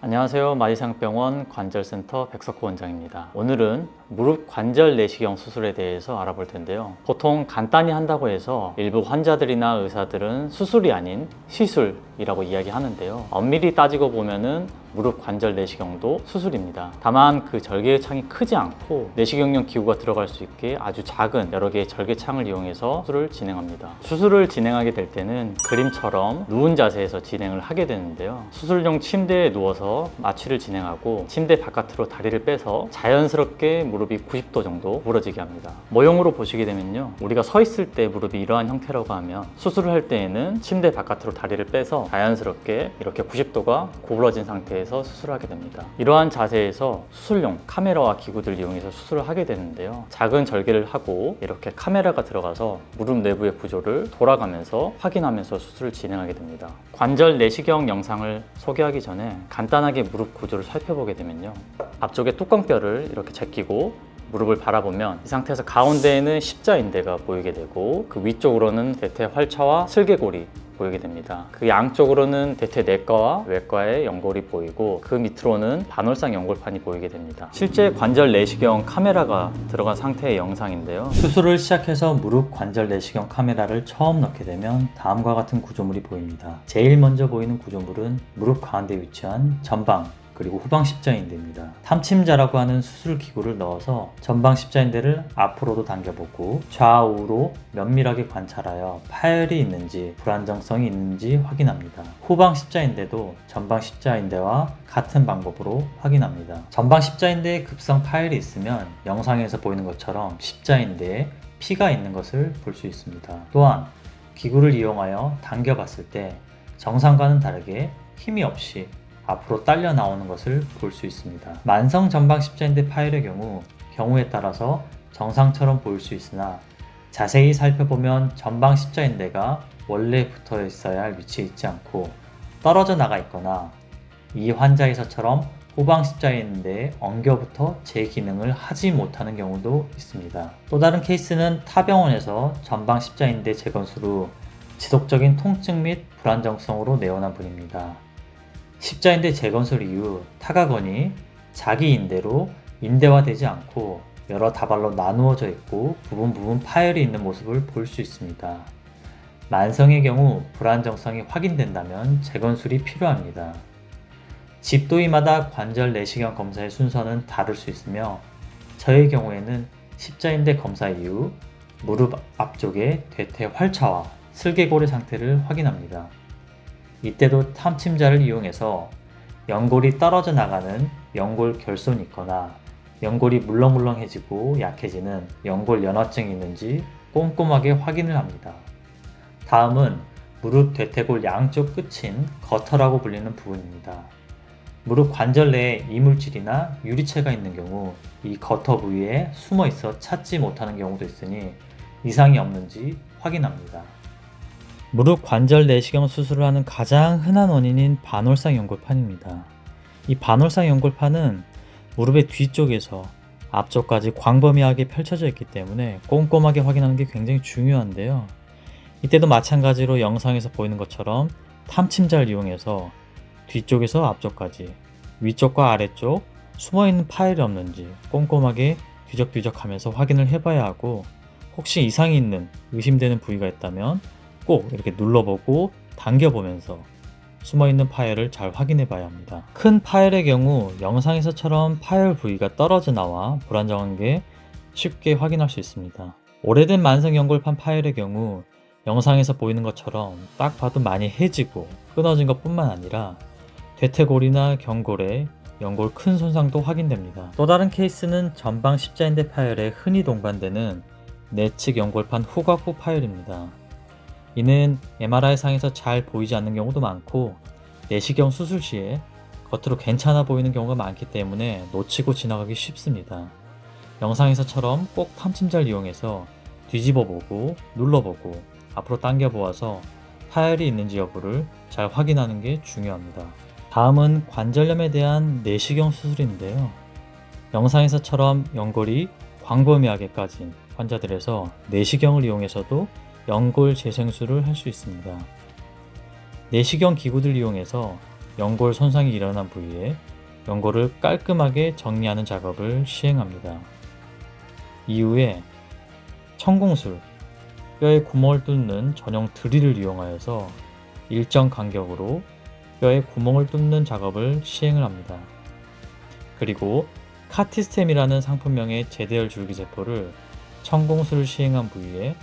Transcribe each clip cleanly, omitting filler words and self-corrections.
안녕하세요. 마디상병원 관절센터 백석호 원장입니다. 오늘은 무릎 관절 내시경 수술에 대해서 알아볼 텐데요. 보통 간단히 한다고 해서 일부 환자들이나 의사들은 수술이 아닌 시술이라고 이야기하는데요. 엄밀히 따지고 보면은 무릎 관절 내시경도 수술입니다. 다만 그 절개의 창이 크지 않고 내시경용 기구가 들어갈 수 있게 아주 작은 여러 개의 절개창을 이용해서 수술을 진행합니다. 수술을 진행하게 될 때는 그림처럼 누운 자세에서 진행을 하게 되는데요. 수술용 침대에 누워서 마취를 진행하고 침대 바깥으로 다리를 빼서 자연스럽게 무릎이 90도 정도 구부러지게 합니다. 모형으로 보시게 되면요, 우리가 서 있을 때 무릎이 이러한 형태라고 하면 수술을 할 때에는 침대 바깥으로 다리를 빼서 자연스럽게 이렇게 90도가 구부러진 상태에서 수술을 하게 됩니다. 이러한 자세에서 수술용 카메라와 기구들을 이용해서 수술을 하게 되는데요, 작은 절개를 하고 이렇게 카메라가 들어가서 무릎 내부의 구조를 돌아가면서 확인하면서 수술을 진행하게 됩니다. 관절 내시경 영상을 소개하기 전에 간단하게 무릎 구조를 살펴보게 되면요, 앞쪽에 뚜껑뼈를 이렇게 제끼고 무릎을 바라보면 이 상태에서 가운데에는 십자인대가 보이게 되고 그 위쪽으로는 대퇴 활차와 슬개골이 보이게 됩니다. 그 양쪽으로는 대퇴 내과와 외과의 연골이 보이고 그 밑으로는 반월상 연골판이 보이게 됩니다. 실제 관절 내시경 카메라가 들어간 상태의 영상인데요. 수술을 시작해서 무릎 관절 내시경 카메라를 처음 넣게 되면 다음과 같은 구조물이 보입니다. 제일 먼저 보이는 구조물은 무릎 가운데 위치한 전방 그리고 후방 십자인대입니다. 탐침자라고 하는 수술 기구를 넣어서 전방 십자인대를 앞으로도 당겨보고 좌우로 면밀하게 관찰하여 파열이 있는지 불안정성이 있는지 확인합니다. 후방 십자인대도 전방 십자인대와 같은 방법으로 확인합니다. 전방 십자인대에 급성 파열이 있으면 영상에서 보이는 것처럼 십자인대에 피가 있는 것을 볼 수 있습니다. 또한 기구를 이용하여 당겨봤을 때 정상과는 다르게 힘이 없이 앞으로 딸려 나오는 것을 볼 수 있습니다. 만성 전방 십자인대 파열의 경우에 따라서 정상처럼 보일 수 있으나 자세히 살펴보면 전방 십자인대가 원래 붙어 있어야 할 위치에 있지 않고 떨어져 나가 있거나 이 환자에서처럼 후방 십자인대에 엉겨붙어 제 기능을 하지 못하는 경우도 있습니다. 또 다른 케이스는 타 병원에서 전방 십자인대 재건술 후 지속적인 통증 및 불안정성으로 내원한 분입니다. 십자인대 재건술 이후 타가건이 자기 인대로 인대화되지 않고 여러 다발로 나누어져 있고 부분 파열이 있는 모습을 볼 수 있습니다. 만성의 경우 불안정성이 확인된다면 재건술이 필요합니다. 집도의마다 관절 내시경 검사의 순서는 다를 수 있으며 저의 경우에는 십자인대 검사 이후 무릎 앞쪽의 대퇴 활차와 슬개골의 상태를 확인합니다. 이때도 탐침자를 이용해서 연골이 떨어져 나가는 연골 결손이 있거나 연골이 물렁물렁해지고 약해지는 연골 연화증이 있는지 꼼꼼하게 확인을 합니다. 다음은 무릎 대퇴골 양쪽 끝인 거터라고 불리는 부분입니다. 무릎 관절 내에 이물질이나 유리체가 있는 경우 이 거터 부위에 숨어 있어 찾지 못하는 경우도 있으니 이상이 없는지 확인합니다. 무릎 관절 내시경 수술을 하는 가장 흔한 원인인 반월상 연골판입니다. 이 반월상 연골판은 무릎의 뒤쪽에서 앞쪽까지 광범위하게 펼쳐져 있기 때문에 꼼꼼하게 확인하는 게 굉장히 중요한데요. 이때도 마찬가지로 영상에서 보이는 것처럼 탐침자를 이용해서 뒤쪽에서 앞쪽까지 위쪽과 아래쪽 숨어있는 파열이 없는지 꼼꼼하게 뒤적뒤적하면서 확인을 해봐야 하고, 혹시 이상이 있는 의심되는 부위가 있다면 꼭 이렇게 눌러보고 당겨보면서 숨어있는 파열을 잘 확인해 봐야 합니다. 큰 파열의 경우 영상에서처럼 파열 부위가 떨어져 나와 불안정한 게 쉽게 확인할 수 있습니다. 오래된 만성 연골판 파열의 경우 영상에서 보이는 것처럼 딱 봐도 많이 해지고 끊어진 것 뿐만 아니라 대퇴골이나 경골에 연골 큰 손상도 확인됩니다. 또 다른 케이스는 전방 십자인대 파열에 흔히 동반되는 내측 연골판 후각부 파열입니다. 이는 MRI상에서 잘 보이지 않는 경우도 많고 내시경 수술 시에 겉으로 괜찮아 보이는 경우가 많기 때문에 놓치고 지나가기 쉽습니다. 영상에서처럼 꼭 탐침자를 이용해서 뒤집어보고 눌러보고 앞으로 당겨보아서 파열이 있는지 여부를 잘 확인하는 게 중요합니다. 다음은 관절염에 대한 내시경 수술인데요. 영상에서처럼 연골이 광범위하게 까진 환자들에서 내시경을 이용해서도 연골 재생술을 할 수 있습니다. 내시경 기구들 이용해서 연골 손상이 일어난 부위에 연골을 깔끔하게 정리하는 작업을 시행합니다. 이후에 천공술, 뼈의 구멍을 뚫는 전용 드릴을 이용하여서 일정 간격으로 뼈의 구멍을 뚫는 작업을 시행을 합니다. 그리고 카티스템이라는 상품명의 제대열 줄기세포를 천공술을 시행한 부위에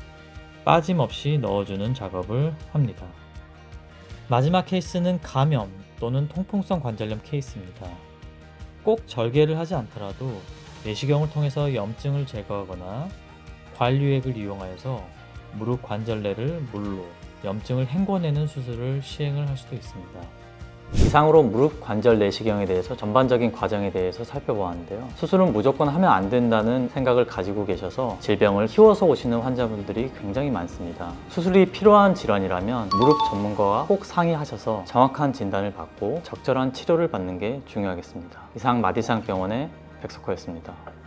빠짐없이 넣어주는 작업을 합니다. 마지막 케이스는 감염 또는 통풍성 관절염 케이스입니다. 꼭 절개를 하지 않더라도 내시경을 통해서 염증을 제거하거나 관류액을 이용하여서 무릎 관절내를 물로 염증을 헹궈내는 수술을 시행을 할 수도 있습니다. 이상으로 무릎 관절 내시경에 대해서 전반적인 과정에 대해서 살펴보았는데요. 수술은 무조건 하면 안 된다는 생각을 가지고 계셔서 질병을 키워서 오시는 환자분들이 굉장히 많습니다. 수술이 필요한 질환이라면 무릎 전문가와 꼭 상의하셔서 정확한 진단을 받고 적절한 치료를 받는 게 중요하겠습니다. 이상 마디상병원의 백석호였습니다.